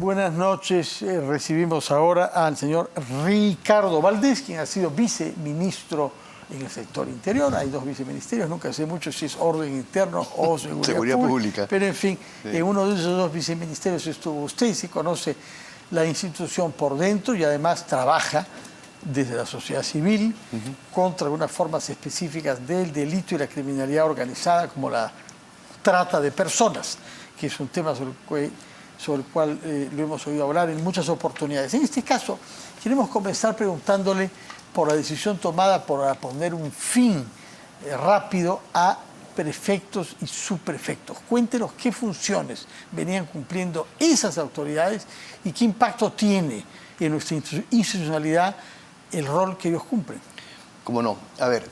Buenas noches. Recibimos ahora al señor Ricardo Valdés, quien ha sido viceministro en el sector interior. Hay dos viceministerios, nunca sé mucho si es orden interno o seguridad pública. Pero en fin, sí, en uno de esos dos viceministerios estuvo usted y sí conoce la institución por dentro y además trabaja desde la sociedad civil contra algunas formas específicas del delito y la criminalidad organizada, como la trata de personas, que es un tema sobre el cual lo hemos oído hablar en muchas oportunidades. En este caso, queremos comenzar preguntándole por la decisión tomada por poner un fin rápido a prefectos y subprefectos. Cuéntenos qué funciones venían cumpliendo esas autoridades y qué impacto tiene en nuestra institucionalidad el rol que ellos cumplen. ¿Cómo no? A ver,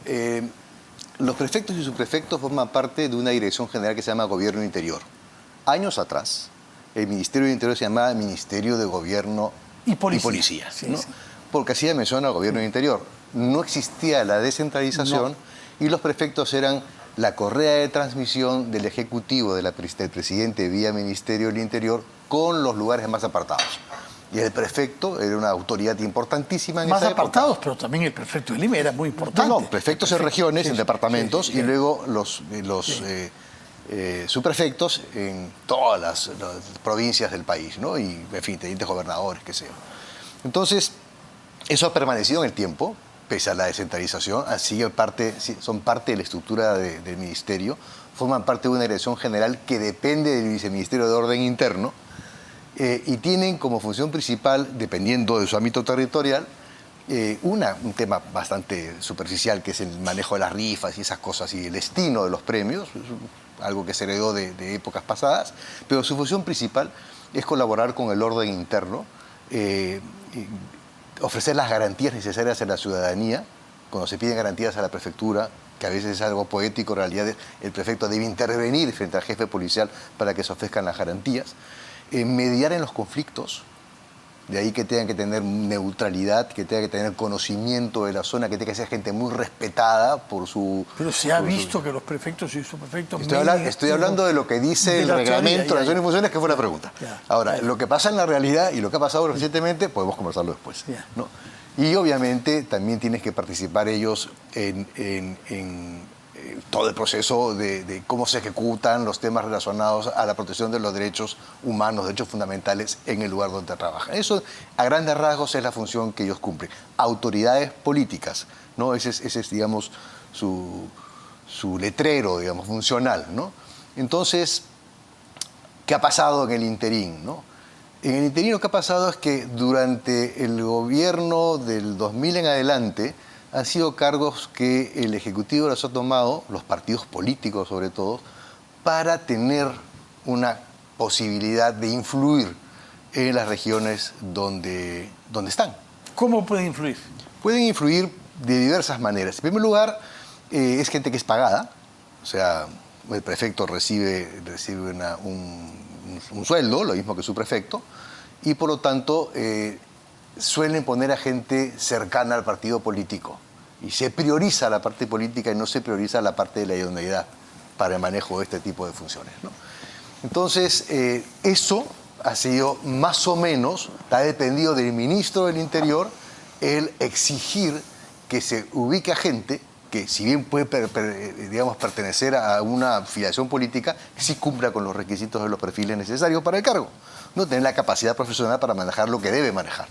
los prefectos y subprefectos forman parte de una dirección general que se llama Gobierno Interior. Años atrás, el Ministerio del Interior se llamaba Ministerio de Gobierno y Policía, sí, ¿no? Sí. Porque hacía mención al Gobierno Interior. No existía la descentralización y los prefectos eran la correa de transmisión del Ejecutivo, del presidente vía Ministerio del Interior, con los lugares más apartados. Y el prefecto era una autoridad importantísima en esa época. Más apartados, pero también el prefecto de Lima era muy importante. No, prefectos en regiones, en departamentos, y luego los subprefectos en todas las provincias del país, ¿no? Y, en fin, tenientes gobernadores, qué sé yo. Entonces, eso ha permanecido en el tiempo, pese a la descentralización, así son parte de la estructura del ministerio, forman parte de una dirección general que depende del viceministerio de Orden Interno, y tienen como función principal, dependiendo de su ámbito territorial, un tema bastante superficial, que es el manejo de las rifas y esas cosas, y el destino de los premios, algo que se heredó de épocas pasadas, pero su función principal es colaborar con el orden interno, ofrecer las garantías necesarias a la ciudadanía. Cuando se piden garantías a la prefectura, que a veces es algo poético, en realidad el prefecto debe intervenir frente al jefe policial para que se ofrezcan las garantías. Mediar en los conflictos, de ahí que tengan que tener neutralidad, que tengan que tener conocimiento de la zona, que tenga que ser gente muy respetada por su... Pero se ha visto que los prefectos y subprefectos... Estoy hablando de lo que dice el reglamento, las funciones, que fue la pregunta. Ahora, lo que pasa en la realidad y lo que ha pasado recientemente, podemos conversarlo después, ¿no? Y obviamente también tienes que participar ellos en todo el proceso de cómo se ejecutan los temas relacionados a la protección de los derechos humanos, derechos fundamentales en el lugar donde trabajan. Eso, a grandes rasgos, es la función que ellos cumplen. Autoridades políticas, ¿no? Ese es, digamos, su letrero, digamos, funcional, ¿no? Entonces, ¿qué ha pasado en el interín, no? En el interín lo que ha pasado es que durante el gobierno del 2000 en adelante, han sido cargos que el Ejecutivo los ha tomado, los partidos políticos sobre todo, para tener una posibilidad de influir en las regiones donde están. ¿Cómo pueden influir? Pueden influir de diversas maneras. En primer lugar, es gente que es pagada, o sea, el prefecto recibe un sueldo, lo mismo que su prefecto, y por lo tanto suelen poner a gente cercana al partido político. Y se prioriza la parte política y no se prioriza la parte de la idoneidad para el manejo de este tipo de funciones, ¿no? Entonces, eso ha sido más o menos, ha dependido del ministro del Interior, el exigir que se ubique a gente que, si bien puede, digamos, pertenecer a una afiliación política, sí cumpla con los requisitos de los perfiles necesarios para el cargo, no tener la capacidad profesional para manejar lo que debe manejar.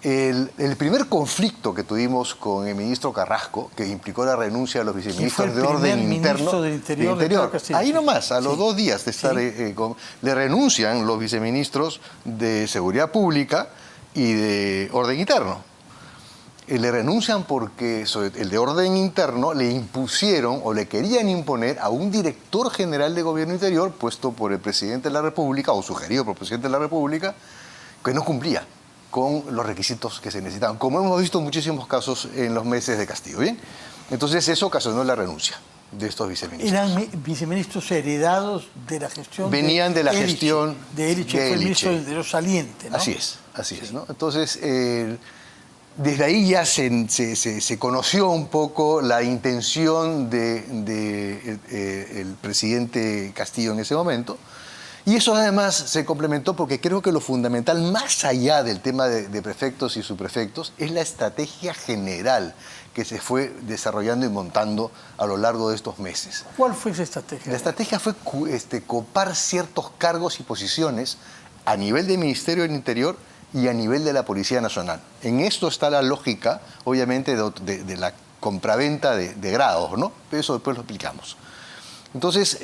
El primer conflicto que tuvimos con el ministro Carrasco, que implicó la renuncia de los viceministros de Orden Interno, del Interior, ahí nomás, a los 2 días de estar le renuncian los viceministros de Seguridad Pública y de Orden Interno. Le renuncian porque el de Orden Interno le impusieron o le querían imponer a un director general de Gobierno Interior puesto por el presidente de la República o sugerido por el presidente de la República, que no cumplía con los requisitos que se necesitaban, como hemos visto en muchísimos casos en los meses de Castillo, ¿bien? Entonces eso ocasionó la renuncia de estos viceministros. ¿Eran viceministros heredados de la gestión? Venían de la gestión de Eliche, fue el ministro del Interior saliente, ¿no? Así es, ¿no? Entonces, desde ahí ya se conoció un poco la intención del presidente Castillo en ese momento, Y eso además se complementó porque creo que lo fundamental, más allá del tema de prefectos y subprefectos, es la estrategia general que se fue desarrollando y montando a lo largo de estos meses. ¿Cuál fue esa estrategia? La estrategia fue copar ciertos cargos y posiciones a nivel del Ministerio del Interior y a nivel de la Policía Nacional. En esto está la lógica, obviamente, de la compraventa de grados, ¿no? Pero eso después lo explicamos. Entonces,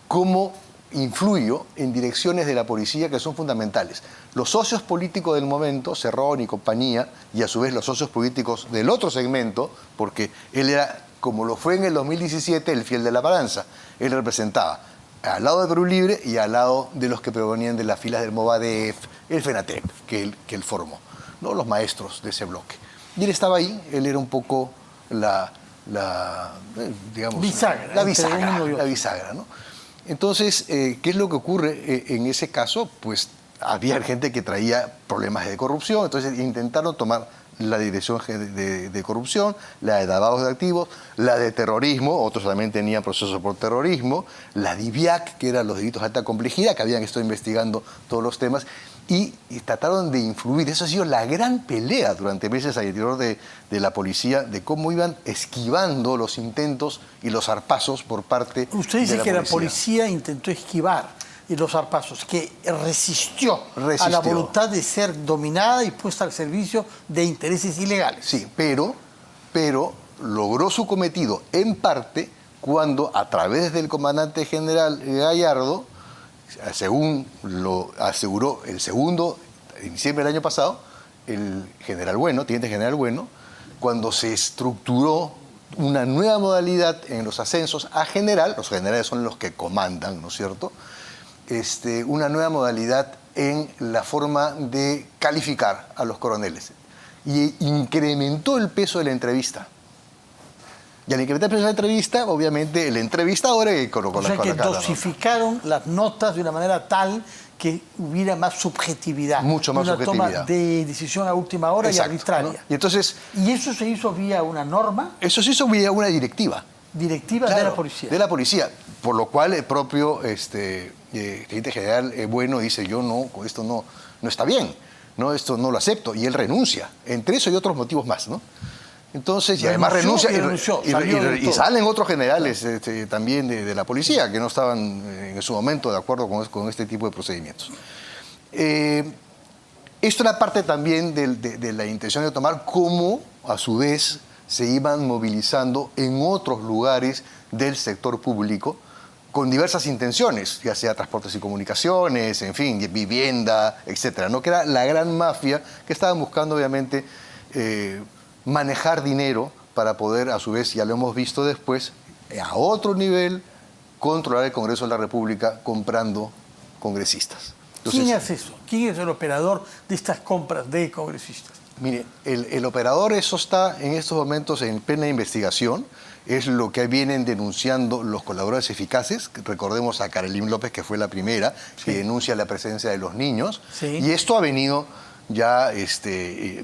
¿cómo influyo en direcciones de la policía que son fundamentales? Los socios políticos del momento, Cerrón y compañía, y a su vez los socios políticos del otro segmento, porque él era, como lo fue en el 2017, el fiel de la balanza. Él representaba al lado de Perú Libre y al lado de los que provenían de las filas del Movadef, el FENATEP, que él formó, ¿no? Los maestros de ese bloque. Y él estaba ahí, él era un poco digamos, bisagra, la bisagra, ¿no? Entonces, ¿qué es lo que ocurre en ese caso? Pues había gente que traía problemas de corrupción, entonces intentaron tomar la dirección de corrupción, la de lavados de activos, la de terrorismo, otros también tenían procesos por terrorismo, la DIVIAC, que eran los delitos de alta complejidad, que habían estado investigando todos los temas, y trataron de influir. Eso ha sido la gran pelea durante meses al interior de la policía, de cómo iban esquivando los intentos y los zarpazos por parte de la policía. Usted dice que la policía intentó esquivar y los zarpazos, que resistió a la voluntad de ser dominada y puesta al servicio de intereses ilegales. Sí, pero logró su cometido en parte cuando, a través del comandante general Gallardo, según lo aseguró el segundo, en diciembre del año pasado, el general Bueno, teniente general Bueno, cuando se estructuró una nueva modalidad en los ascensos a general, los generales son los que comandan, ¿no es cierto?, una nueva modalidad en la forma de calificar a los coroneles. Y incrementó el peso de la entrevista. Y al incrementar el peso de la entrevista, obviamente, el entrevistador colocó la cara. O sea que dosificaron las notas de una manera tal que hubiera más subjetividad. Mucho más subjetividad. Una toma de decisión a última hora. Exacto, y arbitraria. ¿No? Y entonces, ¿y eso se hizo vía una norma? Eso se hizo vía una directiva. Directiva, claro, de la policía. De la policía. Por lo cual el propio teniente general Bueno dice, yo no, esto no está bien, no, esto no lo acepto, y él renuncia, entre eso y otros motivos más, ¿no? Entonces, y además renuncia y salen otros generales también de la policía que no estaban en su momento de acuerdo con este tipo de procedimientos. Esto era parte también de la intención de tomar cómo, a su vez, se iban movilizando en otros lugares del sector público con diversas intenciones, ya sea transportes y comunicaciones, en fin, vivienda, etcétera, ¿no? Que era la gran mafia que estaban buscando, obviamente, manejar dinero para poder, a su vez, ya lo hemos visto después, a otro nivel, controlar el Congreso de la República comprando congresistas. Entonces, ¿quién hace eso? ¿Quién es el operador de estas compras de congresistas? Mire, el operador, eso está en estos momentos en plena investigación. Es lo que vienen denunciando los colaboradores eficaces. Recordemos a Carolín López, que fue la primera, sí, que denuncia la presencia de los niños. Sí. Y esto ha venido ya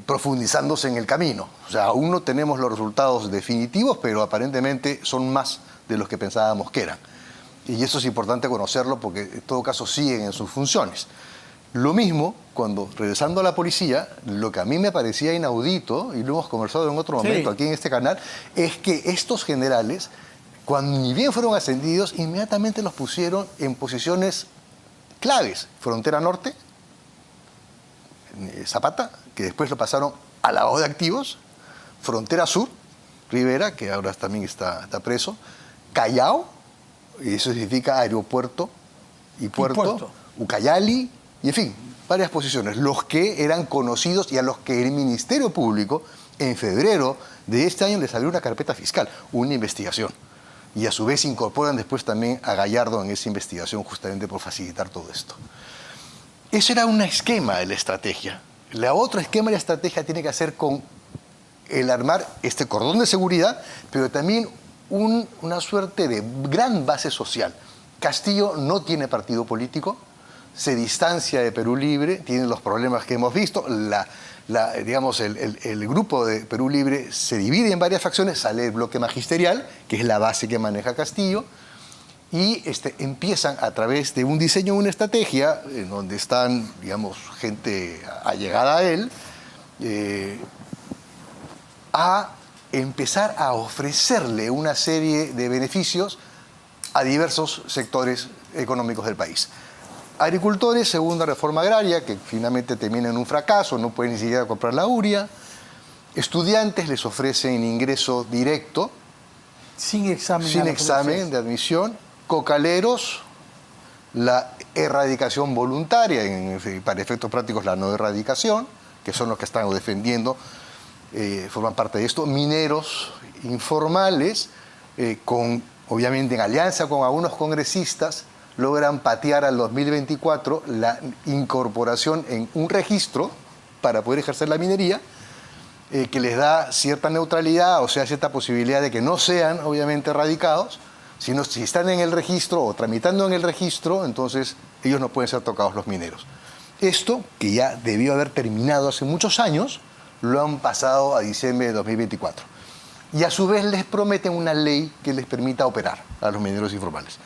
profundizándose en el camino. O sea, aún no tenemos los resultados definitivos, pero aparentemente son más de los que pensábamos que eran. Y eso es importante conocerlo porque en todo caso siguen en sus funciones. Lo mismo cuando, regresando a la policía, lo que a mí me parecía inaudito, y lo hemos conversado en otro momento, sí, aquí en este canal, es que estos generales, cuando ni bien fueron ascendidos, inmediatamente los pusieron en posiciones claves. Frontera Norte, Zapata, que después lo pasaron a lavado de activos. Frontera Sur, Rivera, que ahora también está preso. Callao, y eso significa aeropuerto y puerto. Ucayali, y en fin, varias posiciones. Los que eran conocidos y a los que el Ministerio Público en febrero de este año les abrió una carpeta fiscal, una investigación. Y a su vez incorporan después también a Gallardo en esa investigación justamente por facilitar todo esto. Ese era un esquema de la estrategia. La otro esquema de la estrategia tiene que hacer con el armar este cordón de seguridad, pero también una suerte de gran base social. Castillo no tiene partido político, se distancia de Perú Libre, tiene los problemas que hemos visto, digamos, el grupo de Perú Libre se divide en varias facciones, sale el bloque magisterial, que es la base que maneja Castillo, y empiezan a través de un diseño, una estrategia, en donde están, digamos, gente allegada a él, a empezar a ofrecerle una serie de beneficios a diversos sectores económicos del país. Agricultores, segunda reforma agraria, que finalmente termina en un fracaso, no pueden ni siquiera comprar la uria. Estudiantes les ofrecen ingreso directo, sin examen de admisión. Cocaleros, la erradicación voluntaria, para efectos prácticos la no erradicación, que son los que están defendiendo, forman parte de esto. Mineros informales, obviamente en alianza con algunos congresistas, logran patear al 2024 la incorporación en un registro para poder ejercer la minería, que les da cierta neutralidad, o sea, cierta posibilidad de que no sean, obviamente, erradicados, sino si están en el registro o tramitando en el registro, entonces ellos no pueden ser tocados los mineros. Esto, que ya debió haber terminado hace muchos años, lo han pasado a diciembre de 2024. Y a su vez les prometen una ley que les permita operar a los mineros informales.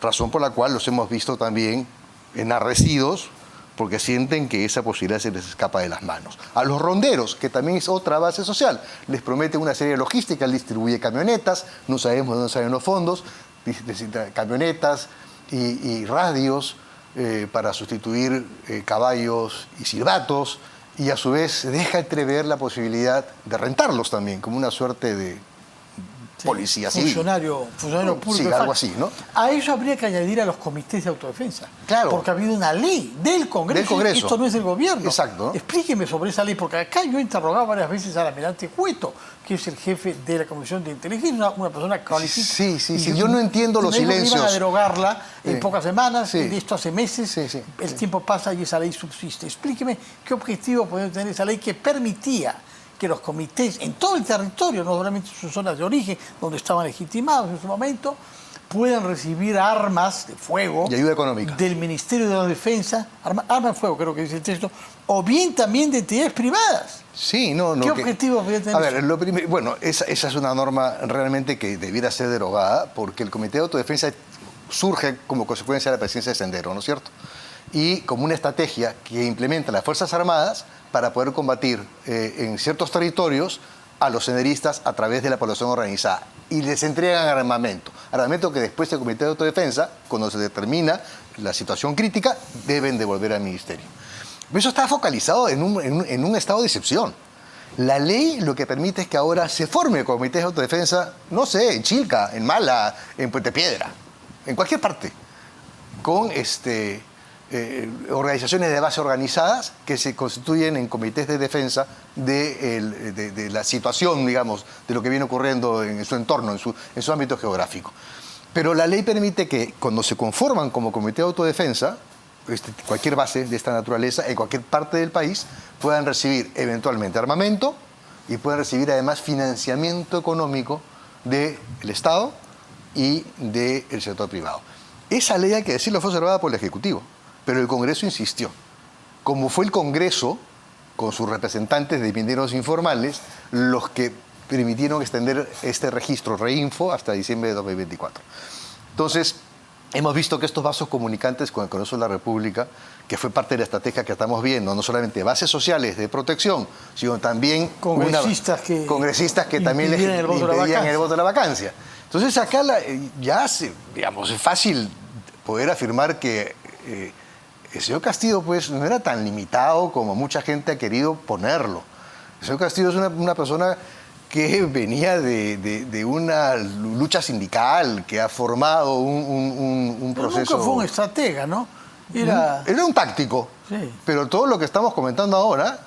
Razón por la cual los hemos visto también enardecidos, porque sienten que esa posibilidad se les escapa de las manos. A los ronderos, que también es otra base social, les promete una serie de logística, distribuye camionetas, no sabemos de dónde salen los fondos, camionetas y radios para sustituir caballos y silbatos, y a su vez deja entrever la posibilidad de rentarlos también, como una suerte de policía civil. Funcionario público. Sí, algo así, ¿no? A eso habría que añadir a los comités de autodefensa. Claro. Porque ha habido una ley del Congreso. Esto no es del gobierno. Exacto. Explíqueme sobre esa ley, porque acá yo he interrogado varias veces al almirante Cueto, que es el jefe de la Comisión de Inteligencia, una persona calificada. Sí. Yo no entiendo los silencios. Iban a derogarla en pocas semanas, de esto hace meses. El tiempo pasa y esa ley subsiste. Explíqueme qué objetivo puede tener esa ley que permitía que los comités en todo el territorio, no solamente en sus zonas de origen, donde estaban legitimados en su momento, puedan recibir armas de fuego y ayuda económica del Ministerio de la Defensa, armas de fuego, creo que dice el texto, o bien también de entidades privadas. Sí, no. ¿Qué objetivo podría tener? A ver, esa es una norma realmente que debiera ser derogada, porque el Comité de Autodefensa surge como consecuencia de la presidencia de Sendero, ¿no es cierto? Y como una estrategia que implementa las Fuerzas Armadas para poder combatir en ciertos territorios a los senderistas a través de la población organizada. Y les entregan armamento que después el Comité de Autodefensa, cuando se determina la situación crítica, deben devolver al Ministerio. Pero eso está focalizado en un estado de excepción. La ley lo que permite es que ahora se forme comités de autodefensa, no sé, en Chilca, en Mala, en Puente Piedra, en cualquier parte, con organizaciones de base organizadas que se constituyen en comités de defensa de la situación, digamos, de lo que viene ocurriendo en su entorno, en su ámbito geográfico. Pero la ley permite que cuando se conforman como comité de autodefensa, cualquier base de esta naturaleza, en cualquier parte del país, puedan recibir eventualmente armamento y puedan recibir además financiamiento económico del Estado y del sector privado. Esa ley, hay que decirlo, fue observada por el Ejecutivo. Pero el Congreso insistió. Como fue el Congreso, con sus representantes de mineros informales, los que permitieron extender este registro Reinfo hasta diciembre de 2024. Entonces, hemos visto que estos vasos comunicantes con el Congreso de la República, que fue parte de la estrategia que estamos viendo, no solamente bases sociales de protección, sino también congresistas que también les impedían el voto de la vacancia. Entonces, acá es fácil poder afirmar que el señor Castillo pues no era tan limitado como mucha gente ha querido ponerlo. El señor Castillo es una persona que venía de una lucha sindical, que ha formado un proceso... Nunca fue un estratega, ¿no? Era un táctico, sí. Pero todo lo que estamos comentando ahora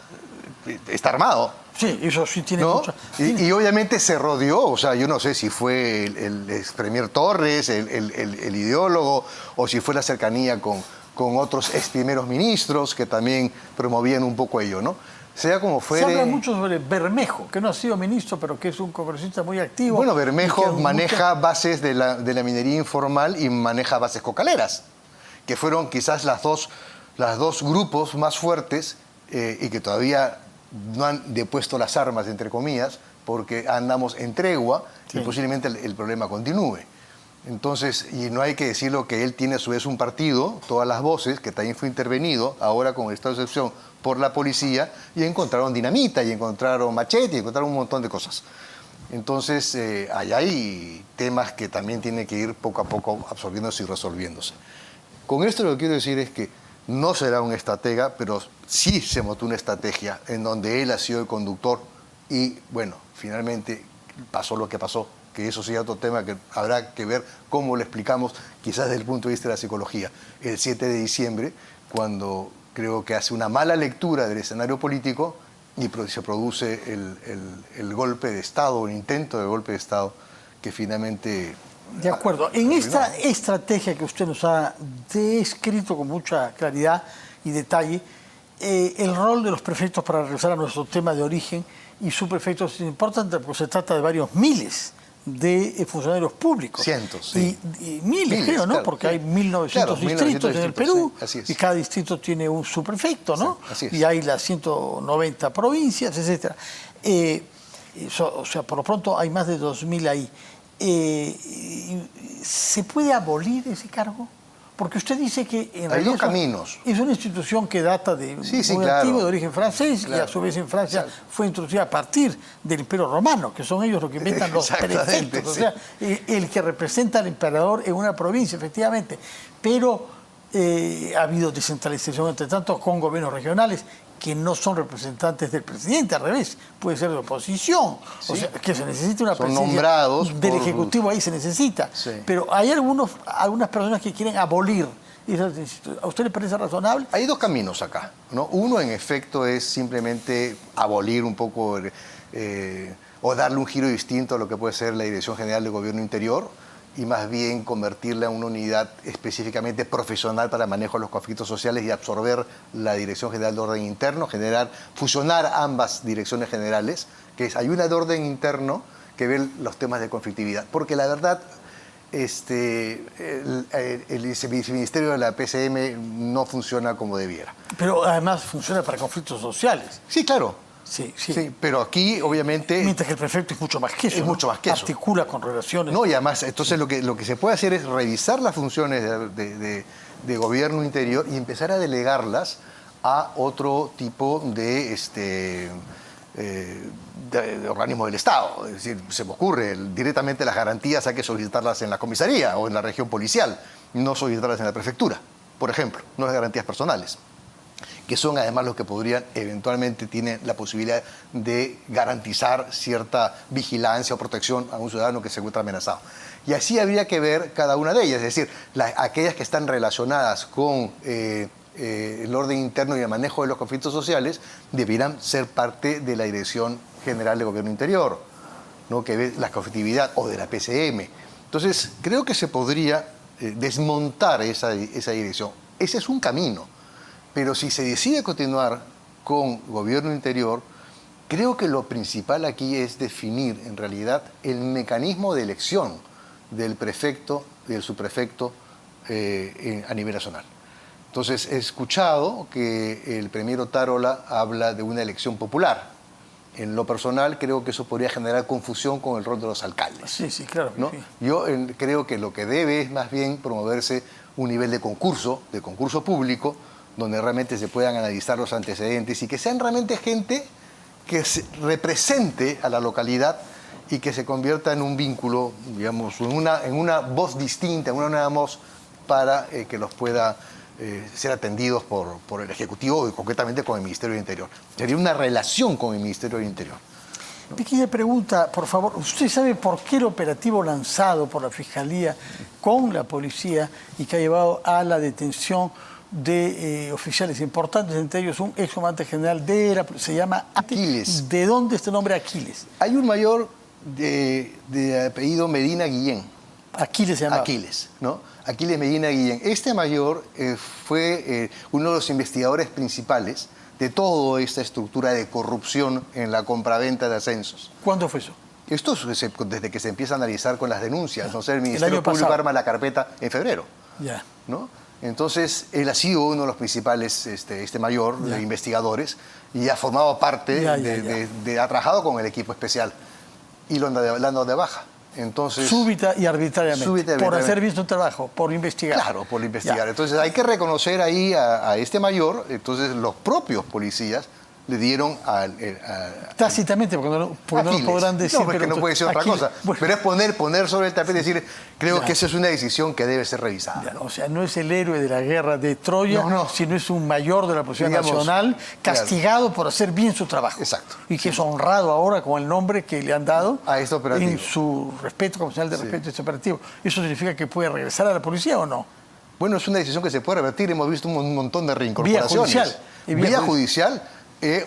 está armado. Sí, eso sí tiene mucha... Y obviamente se rodeó, o sea, yo no sé si fue el ex premier Torres, el ideólogo, o si fue la cercanía con otros ex primeros ministros que también promovían un poco ello, ¿no? Sea como fuere... Se habla mucho sobre Bermejo, que no ha sido ministro, pero que es un congresista muy activo. Bueno, Bermejo maneja bases de la minería informal y maneja bases cocaleras, que fueron quizás las dos grupos más fuertes y que todavía no han depuesto las armas, entre comillas, porque andamos en tregua y posiblemente el problema continúe. Entonces, y no hay que decirlo que él tiene a su vez un partido, Todas las Voces, que también fue intervenido ahora con el estado de excepción por la policía, y encontraron dinamita, y encontraron machete, y encontraron un montón de cosas. Entonces, allá hay temas que también tienen que ir poco a poco absorbiéndose y resolviéndose. Con esto lo que quiero decir es que no será un estratega, pero sí se montó una estrategia en donde él ha sido el conductor y, bueno, finalmente pasó lo que pasó, que eso sí es otro tema que habrá que ver cómo lo explicamos, quizás desde el punto de vista de la psicología. El 7 de diciembre, cuando creo que hace una mala lectura del escenario político y se produce el golpe de Estado, el intento de golpe de Estado, que finalmente... De acuerdo. En esta estrategia que usted nos ha descrito con mucha claridad y detalle, el rol de los prefectos, para regresar a nuestro tema de origen, y subprefectos es importante porque se trata de varios miles de funcionarios públicos. Cientos, sí. Y miles, creo, ¿no? Claro, porque hay 1900 distritos en el Perú, sí, así es. Y cada distrito tiene un subprefecto, ¿no? Sí, así es. Y hay las 190 provincias, etc. O sea, por lo pronto hay más de 2000 ahí. ¿Se puede abolir ese cargo? Porque usted dice que en hay dos realidad caminos. Es una institución que data de muy claro. antiguo, de origen francés, Claro. y a su vez en Francia fue introducida a partir del Imperio Romano, que son ellos los que inventan los prefectos, o sea, el que representa al emperador en una provincia, efectivamente. Pero ha habido descentralización, entre tanto, con gobiernos regionales que no son representantes del presidente, al revés, puede ser de oposición. Sí. O sea, que se necesita una presencia nombrados del Ejecutivo, ahí se necesita. Sí. Pero hay algunas personas que quieren abolir. ¿A usted le parece razonable? Hay dos caminos acá, ¿no? Uno, en efecto, es simplemente abolir un poco o darle un giro distinto a lo que puede ser la Dirección General de Gobierno Interior, y más bien convertirla en una unidad específicamente profesional para el manejo de los conflictos sociales y absorber la Dirección General de Orden Interno, fusionar ambas direcciones generales, que hay una de orden interno que ve los temas de conflictividad. Porque la verdad, el Ministerio de la PCM no funciona como debiera. Pero además funciona para conflictos sociales. Sí, claro. Sí, pero aquí obviamente... Mientras que el prefecto es mucho más que eso. Es mucho más que eso. Articula con relaciones. No, y además, entonces lo que se puede hacer es revisar las funciones de gobierno interior y empezar a delegarlas a otro tipo de organismo del Estado. Es decir, se me ocurre, directamente las garantías hay que solicitarlas en la comisaría o en la región policial, no solicitarlas en la prefectura, por ejemplo, no las garantías personales, que son además los que podrían, eventualmente tienen la posibilidad de garantizar cierta vigilancia o protección a un ciudadano que se encuentra amenazado. Y así habría que ver cada una de ellas, es decir, aquellas que están relacionadas con el orden interno y el manejo de los conflictos sociales deberían ser parte de la Dirección General de Gobierno Interior, ¿no? Que ve la conflictividad, o de la PCM. Entonces, creo que se podría desmontar esa dirección. Ese es un camino. Pero si se decide continuar con Gobierno Interior, creo que lo principal aquí es definir, en realidad, el mecanismo de elección del prefecto y del subprefecto a nivel nacional. Entonces, he escuchado que el premier Otárola habla de una elección popular. En lo personal, creo que eso podría generar confusión con el rol de los alcaldes. Sí, claro. ¿No? Sí. Yo creo que lo que debe es más bien promoverse un nivel de concurso público, donde realmente se puedan analizar los antecedentes y que sean realmente gente que represente a la localidad y que se convierta en un vínculo, digamos, en una voz distinta, en una nueva voz para que los pueda ser atendidos por el Ejecutivo y concretamente con el Ministerio del Interior. Sería una relación con el Ministerio del Interior. Pequeña pregunta, por favor. ¿Usted sabe por qué el operativo lanzado por la Fiscalía con la policía y que ha llevado a la detención de oficiales importantes, entre ellos un excomandante general se llama Aquiles? ¿De dónde este nombre Aquiles? Hay un mayor de apellido Medina Guillén. Aquiles se llama. Aquiles, ¿no? Aquiles Medina Guillén. Este mayor fue uno de los investigadores principales de toda esta estructura de corrupción en la compraventa de ascensos. ¿Cuándo fue eso? Esto es desde que se empieza a analizar con las denuncias. No sé, el Ministerio Público arma la carpeta en febrero. Ya. ¿No? Entonces, él ha sido uno de los principales, este mayor, de investigadores, y ha formado parte ha trabajado con el equipo especial y lo han dado de baja. Entonces, súbita y arbitrariamente. Por hacer bien su trabajo, por investigar. Claro, por investigar. Ya. Entonces hay que reconocer ahí a este mayor. Entonces los propios policías le dieron tácitamente, porque no lo podrán decir. No, porque no puede ser otra cosa. Bueno, pero es poner sobre el tapete y decir, creo que esa es una decisión que debe ser revisada. O sea, no es el héroe de la guerra de Troya, sino es un mayor de la Policía Nacional castigado por hacer bien su trabajo. Exacto. Y que es honrado ahora con el nombre que le han dado a este operativo. En su respeto como señal de respeto a este operativo. ¿Eso significa que puede regresar a la policía o no? Bueno, es una decisión que se puede revertir. Hemos visto un montón de reincorporaciones. Vía judicial.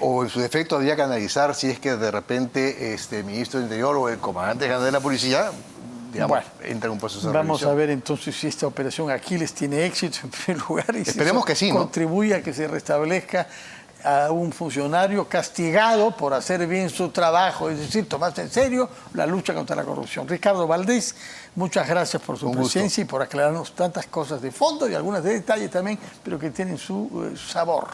O en su defecto había que analizar si es que de repente el ministro del Interior o el comandante general de la policía, digamos, entra en un proceso de vamos revisión. A ver entonces si esta operación Aquiles tiene éxito en primer lugar y esperemos si que sí, ¿no? Contribuye a que se restablezca a un funcionario castigado por hacer bien su trabajo, es decir, tomarse en serio la lucha contra la corrupción. Ricardo Valdés, muchas gracias por su presencia y por aclararnos tantas cosas de fondo y algunas de detalle también, pero que tienen su sabor.